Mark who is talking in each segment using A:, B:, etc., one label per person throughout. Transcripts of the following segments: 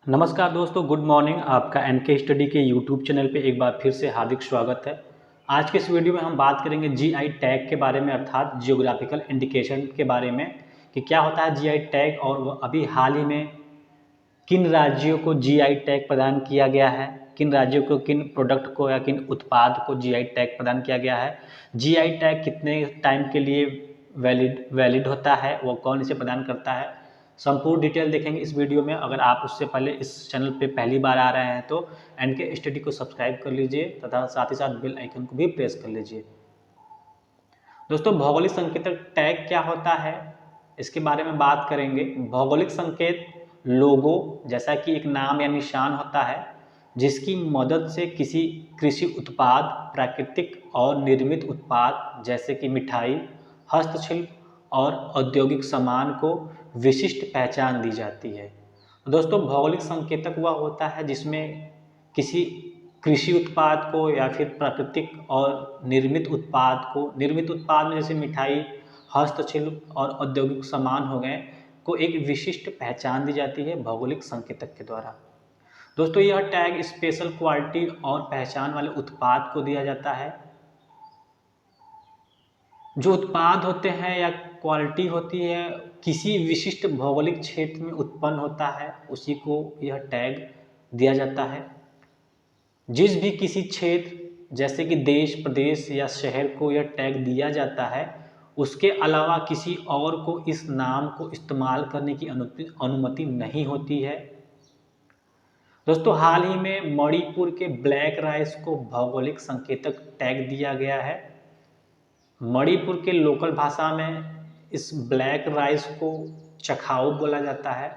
A: नमस्कार दोस्तों, good morning. आपका एनके स्टडी के यूट्यूब चैनल पे एक बार फिर से हार्दिक स्वागत है। आज के इस वीडियो में हम बात करेंगे जीआई टैग के बारे में, अर्थात जियोग्राफिकल इंडिकेशन के बारे में कि क्या होता है जीआई टैग और वो अभी हाल ही में किन राज्यों को जीआई टैग प्रदान किया गया है, किन राज्यों को किन प्रोडक्ट को या किन उत्पाद को जीआई टैग प्रदान किया गया है, जीआई टैग कितने टाइम के लिए वैलिड होता है, वो कौन इसे प्रदान करता है। संपूर्ण डिटेल देखेंगे इस वीडियो में। अगर आप उससे पहले इस चैनल पे पहली बार आ रहे हैं तो एनके स्टडी को सब्सक्राइब कर लीजिए तथा साथ ही साथ बेल आइकन को भी प्रेस कर लीजिए। दोस्तों, भौगोलिक संकेतक टैग क्या होता है, इसके बारे में बात करेंगे। भौगोलिक संकेत लोगो जैसा कि एक नाम या निशान होता है जिसकी मदद से किसी कृषि उत्पाद, प्राकृतिक और निर्मित उत्पाद जैसे कि मिठाई, हस्तशिल्प और औद्योगिक सामान को विशिष्ट पहचान दी जाती है। दोस्तों, भौगोलिक संकेतक वह होता है जिसमें किसी कृषि उत्पाद को या फिर प्राकृतिक और निर्मित उत्पाद में जैसे मिठाई, हस्तशिल्प और औद्योगिक सामान हो गए को एक विशिष्ट पहचान दी जाती है भौगोलिक संकेतक के द्वारा। दोस्तों, यह टैग स्पेशल क्वालिटी और पहचान वाले उत्पाद को दिया जाता है। जो उत्पाद होते हैं या क्वालिटी होती है किसी विशिष्ट भौगोलिक क्षेत्र में उत्पन्न होता है, उसी को यह टैग दिया जाता है। जिस भी किसी क्षेत्र जैसे कि देश, प्रदेश या शहर को यह टैग दिया जाता है, उसके अलावा किसी और को इस नाम को इस्तेमाल करने की अनुमति नहीं होती है। दोस्तों, हाल ही में मणिपुर के ब्लैक राइस को भौगोलिक संकेतक टैग दिया गया है। मणिपुर के लोकल भाषा में इस ब्लैक राइस को चखाओ बोला जाता है।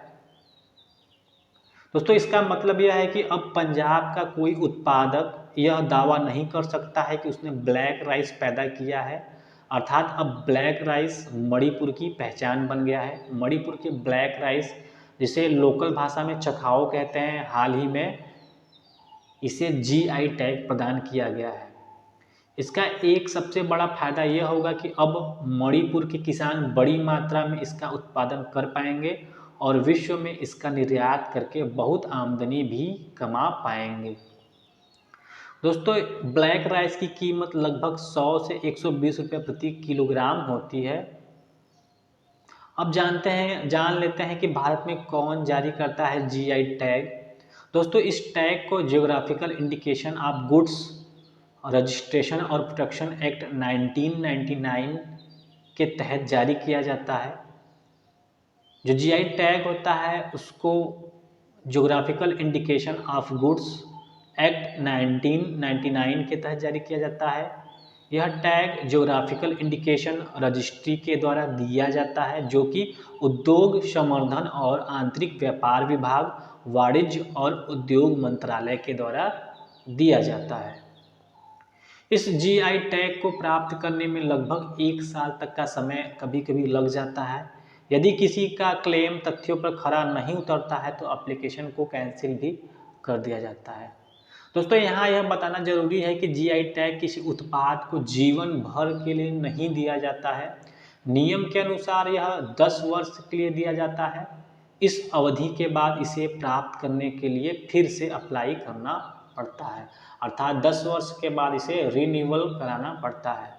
A: दोस्तों, इसका मतलब यह है कि अब पंजाब का कोई उत्पादक यह दावा नहीं कर सकता है कि उसने ब्लैक राइस पैदा किया है, अर्थात अब ब्लैक राइस मणिपुर की पहचान बन गया है। मणिपुर के ब्लैक राइस, जिसे लोकल भाषा में चखाओ कहते हैं, हाल ही में इसे जीआई टैग प्रदान किया गया है। इसका एक सबसे बड़ा फायदा यह होगा कि अब मणिपुर के किसान बड़ी मात्रा में इसका उत्पादन कर पाएंगे और विश्व में इसका निर्यात करके बहुत आमदनी भी कमा पाएंगे। दोस्तों, ब्लैक राइस की कीमत लगभग 100 से 120 रुपये प्रति किलोग्राम होती है। अब जान लेते हैं कि भारत में कौन जारी करता है जीआई टैग। दोस्तों, इस टैग को geographical indication of goods registration और प्रोटेक्शन एक्ट 1999 के तहत जारी किया जाता है। जो जीआई टैग होता है उसको geographical indication of goods act 1999 के तहत जारी किया जाता है। यह टैग ज्योग्राफिकल इंडिकेशन रजिस्ट्री के द्वारा दिया जाता है, जो कि उद्योग संवर्धन और आंतरिक व्यापार विभाग, वाणिज्य और उद्योग मंत्रालय के द्वारा दिया जाता है। इस जीआई टैग को प्राप्त करने में लगभग 1 साल तक का समय कभी कभी लग जाता है। यदि किसी का क्लेम तथ्यों पर खरा नहीं उतरता है तो एप्लीकेशन को कैंसिल भी कर दिया जाता है। दोस्तों, यहाँ यह बताना जरूरी है कि जीआई टैग किसी उत्पाद को जीवन भर के लिए नहीं दिया जाता है। नियम के अनुसार यह 10 वर्ष के लिए दिया जाता है। इस अवधि के बाद इसे प्राप्त करने के लिए फिर से अप्लाई करना पड़ता है, अर्थात 10 वर्ष के बाद इसे रिन्यूअल कराना पड़ता है।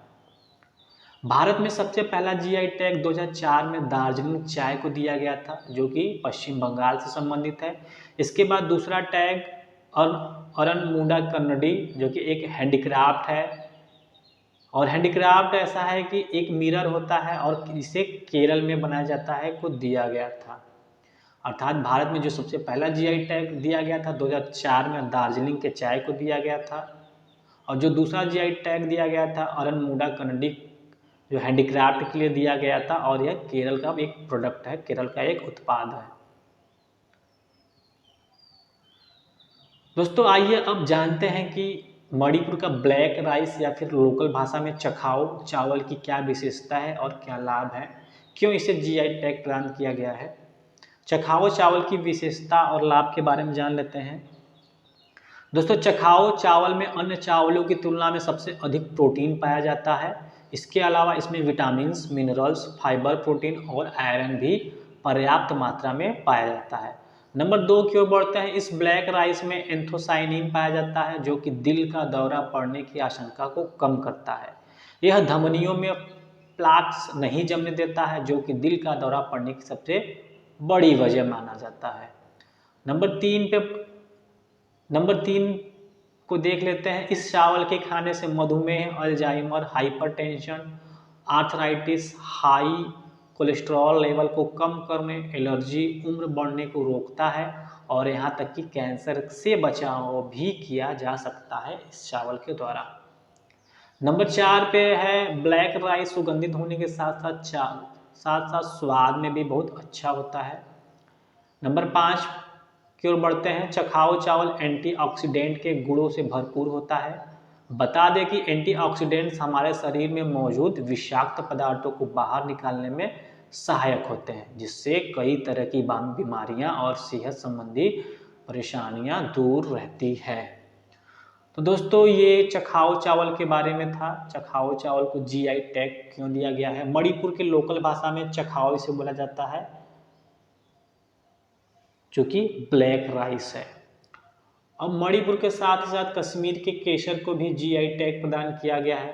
A: भारत में सबसे पहला जीआई टैग 2004 में दार्जिलिंग चाय को दिया गया था, जो कि पश्चिम बंगाल से संबंधित है। इसके बाद दूसरा टैग अरनमुड़ा कन्नडी, जो कि एक हैंडीक्राफ्ट है, और हैंडीक्राफ्ट ऐसा है कि एक मिरर होता है और इसे केरल में बनाया जाता है, को दिया गया था। अर्थात भारत में जो सबसे पहला जीआई टैग दिया गया था 2004 में दार्जिलिंग के चाय को दिया गया था, और जो दूसरा जीआई टैग दिया गया था अरनमुड़ा कन्नडी, जो हैंडीक्राफ्ट के लिए दिया गया था, और यह केरल का एक प्रोडक्ट है, केरल का एक उत्पाद है। दोस्तों, आइए अब जानते हैं कि मणिपुर का ब्लैक राइस या फिर लोकल भाषा में चखाओ चावल की क्या विशेषता है और क्या लाभ है, क्यों इसे जीआई टैग प्रदान किया गया है। चखाओ चावल की विशेषता और लाभ के बारे में जान लेते हैं। दोस्तों, चखाओ चावल में अन्य चावलों की तुलना में सबसे अधिक प्रोटीन पाया जाता है। इसके अलावा इसमें विटामिन्स, मिनरल्स, फाइबर, प्रोटीन और आयरन भी पर्याप्त मात्रा में पाया जाता है। नंबर 2 की ओर बढ़ते हैं। इस ब्लैक राइस में एंथोसाइनिन पाया जाता है जो कि दिल का दौरा पड़ने की आशंका को कम करता है। यह धमनियों में प्लाक्स नहीं जमने देता है जो कि दिल का दौरा पड़ने की सबसे बड़ी वजह माना जाता है। नंबर तीन को देख लेते हैं। इस चावल के खाने से मधुमेह, Alzheimer, hypertension, arthritis, high cholesterol level को कम करने, एलर्जी, उम्र बढ़ने को रोकता है और यहाँ तक कि कैंसर से बचाव भी किया जा सकता है इस चावल के द्वारा। नंबर 4 पे है ब्लैक राइस। सुगंधित होने के साथ साथ स्वाद में भी बहुत अच्छा होता है। नंबर 5 की ओर बढ़ते हैं। चखाओ चावल एंटीऑक्सीडेंट के गुणों से भरपूर होता है। बता दें कि एंटीऑक्सीडेंट्स हमारे शरीर में मौजूद विषाक्त पदार्थों को बाहर निकालने में सहायक होते हैं, जिससे कई तरह की बीमारियां और सेहत संबंधी परेशानियां दूर रहती है। तो दोस्तों ये चखाओ चावल के बारे में था। चखाओ चावल को जीआई टैग क्यों दिया गया है? मणिपुर के लोकल भाषा में चखाओ इसे बोला जाता है जो कि ब्लैक राइस है। अब मणिपुर के साथ ही साथ कश्मीर के केसर को भी जीआई टैग प्रदान किया गया है।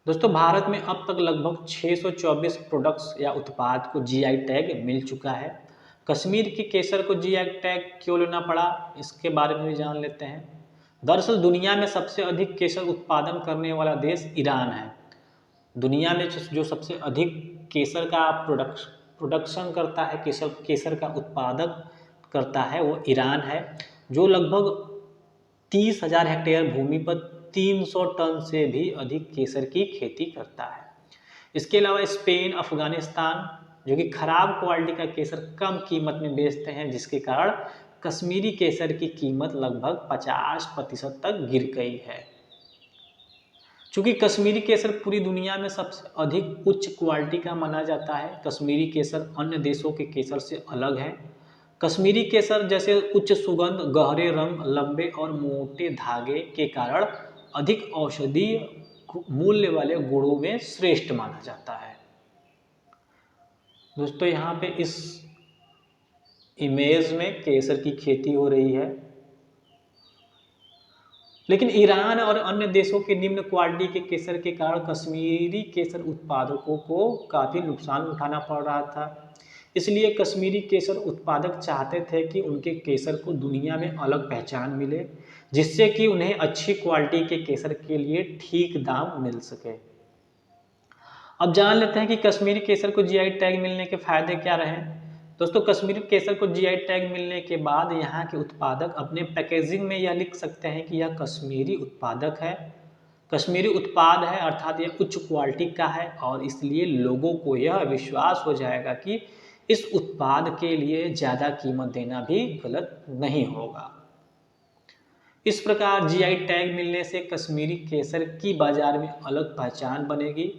A: दोस्तों भारत में अब तक लगभग 624 प्रोडक्ट्स या उत्पाद को जीआई टैग मिल चुका है। कश्मीर के केसर को जीआई टैग क्यों लेना पड़ा, इसके बारे में भी जान लेते हैं। दरअसल दुनिया में सबसे अधिक केसर उत्पादन करने वाला देश ईरान है। दुनिया में जो सबसे अधिक केसर का प्रोडक्शन करता है, केसर का उत्पादक करता है, वो ईरान है, जो लगभग 30,000 हेक्टेयर भूमि पर 300 टन से भी अधिक केसर की खेती करता है। इसके अलावा स्पेन, अफगानिस्तान जो कि खराब क्वालिटी का केसर कम कीमत में बेचते हैं, जिसके कारण कश्मीरी केसर की कीमत लगभग 50% तक गिर गई है। चूँकि कश्मीरी केसर पूरी दुनिया में सबसे अधिक उच्च क्वालिटी का माना जाता है, कश्मीरी केसर अन्य देशों के केसर से अलग है। कश्मीरी केसर जैसे उच्च सुगंध, गहरे रंग, लंबे और मोटे धागे के कारण अधिक औषधीय मूल्य वाले गुणों में श्रेष्ठ माना जाता है। दोस्तों यहाँ पे इस इमेज में केसर की खेती हो रही है, लेकिन ईरान और अन्य देशों के निम्न क्वालिटी के केसर के कारण कश्मीरी केसर उत्पादकों को काफ़ी नुकसान उठाना पड़ रहा था। इसलिए कश्मीरी केसर उत्पादक चाहते थे कि उनके केसर को दुनिया में अलग पहचान मिले, जिससे कि उन्हें अच्छी क्वालिटी के केसर के लिए ठीक दाम मिल सके। अब जान लेते हैं कि कश्मीरी केसर को जीआई टैग मिलने के फायदे क्या रहे। दोस्तों कश्मीरी केसर को जीआई टैग मिलने के बाद यहाँ के उत्पादक अपने पैकेजिंग में यह लिख सकते हैं कि यह कश्मीरी उत्पादक है, कश्मीरी उत्पाद है, अर्थात यह उच्च क्वालिटी का है, और इसलिए लोगों को यह विश्वास हो जाएगा कि इस उत्पाद के लिए ज़्यादा कीमत देना भी गलत नहीं होगा। इस प्रकार जीआई टैग मिलने से कश्मीरी केसर की बाजार में अलग पहचान बनेगी,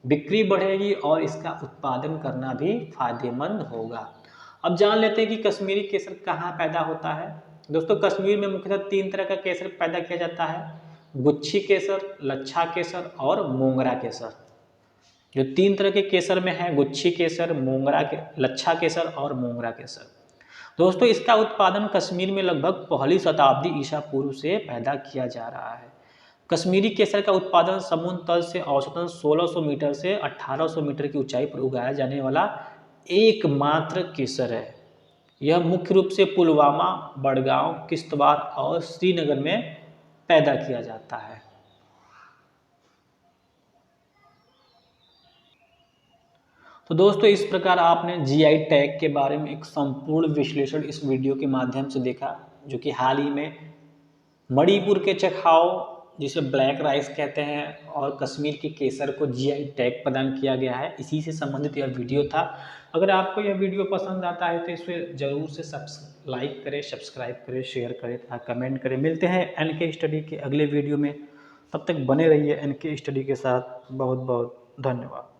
A: बिक्री बढ़ेगी और इसका उत्पादन करना भी फायदेमंद होगा। अब जान लेते हैं कि कश्मीरी केसर कहाँ पैदा होता है। दोस्तों कश्मीर में मुख्यतः 3 तरह का केसर पैदा किया जाता है: गुच्छी केसर, लच्छा केसर और मोंगरा केसर। जो 3 तरह के केसर में है, गुच्छी केसर, लच्छा केसर और मोंगरा केसर। दोस्तों इसका उत्पादन कश्मीर में लगभग पहली शताब्दी ईसा पूर्व से पैदा किया जा रहा है। कश्मीरी केसर का उत्पादन समुद्र तल से औसतन 1600 मीटर से 1800 मीटर की ऊंचाई पर उगाया जाने वाला एकमात्र केसर है। यह मुख्य रूप से पुलवामा, बड़गांव, किश्तवाड़ और श्रीनगर में पैदा किया जाता है। तो दोस्तों इस प्रकार आपने जीआई टैग के बारे में एक संपूर्ण विश्लेषण इस वीडियो के माध्यम से देखा, जो कि हाल ही में मणिपुर के चखाओ जिसे ब्लैक राइस कहते हैं और कश्मीर के केसर को जीआई टैग प्रदान किया गया है, इसी से संबंधित यह वीडियो था। अगर आपको यह वीडियो पसंद आता है तो इसे ज़रूर से लाइक करें, सब्सक्राइब करें, शेयर करें तथा कमेंट करें। मिलते हैं एनके स्टडी के अगले वीडियो में, तब तक बने रहिए एनके स्टडी के साथ। बहुत बहुत धन्यवाद।